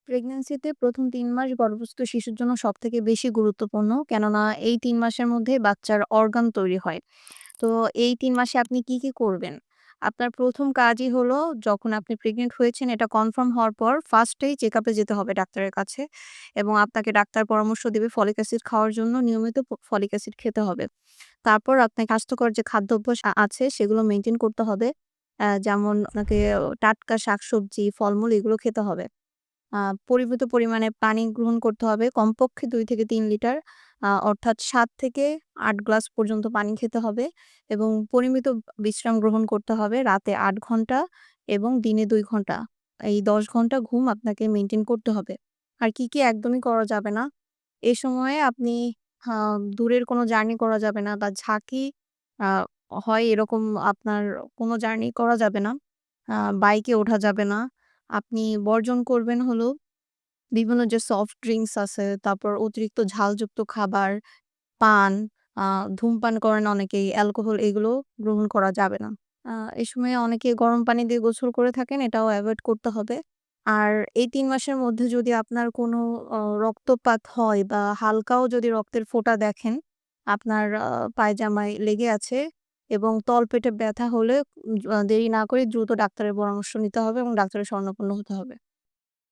প্রেগন্যান্সিতে ১ম ৩ মাস গর্ভস্থ শিশুর জন্য সবথেকে বেশি গুরুত্বপূর্ণ। কেননা এই ৩ মাসের মধ্যে বাচ্চার অর্গান তৈরি হয়। তো এই ৩ মাসে আপনি কি করবেন? আপনার ১ম কাজই হলো যখন আপনি প্রেগন্যান্ট হয়েছেন এটা কনফার্ম হওয়ার পর ফার্স্টেই চেকআপে যেতে হবে ডাক্তারের কাছে এবং আপনাকে ডাক্তার পরামর্শ দেবে ফলিক অ্যাসিড খাওয়ার জন্য নিয়মিত ফলিক অ্যাসিড খেতে হবে। তারপর আপনার স্বাস্থ্যকর যে খাদ্যাভ্যাস আছে সেগুলো মেইনটেইন করতে হবে। যেমন আপনাকে টাটকা শাকসবজি, ফলমূল এগুলো খেতে হবে। আ পরিমিত পরিমাণে পানি গ্রহণ করতে হবে। কমপক্ষে ২ থেকে ৩ লিটার। অর্থাৎ ৭ থেকে ৮ গ্লাস পর্যন্ত পানি খেতে হবে এবং পরিমিত বিশ্রাম গ্রহণ করতে হবে। রাতে ৮ ঘন্টা এবং দিনে ২ ঘন্টা। এই ১০ ঘন্টা ঘুম আপনাকে মেইনটেইন করতে হবে। আর কি একদমই করা যাবে না? এ সময়ে আপনি হা দূরের কোনো জার্নি করা যাবে না বা ঝাঁকি আ হয় এরকম আপনার কোনো জার্নি করা যাবে না। বাইকে ওঠা যাবে না। আপনি বর্জন করবেন হলো বিভিন্ন যে সফট ড্রিংকস আছে, তারপর অতিরিক্ত ঝালযুক্ত খাবার, পান, আ ধূমপান করেন অনেকেই, অ্যালকোহল এগুলো গ্রহণ করা যাবে না। আ এ সময়ে অনেকে গরম পানি দিয়ে গোসল করে থাকেন, এটাও এভয়েড করতে হবে। আর এই ৩ মাসের মধ্যে যদি আপনার কোনো রক্তপাত হয় বা হালকাও যদি রক্তের ফোঁটা দেখেন, আপনার পায়জামায় লেগে আছে এবং তলপেটে ব্যথা হলে দেরি না করে দ্রুত ডাক্তারের পরামর্শ নিতে হবে এবং ডাক্তারের শরণাপন্ন হতে হবে।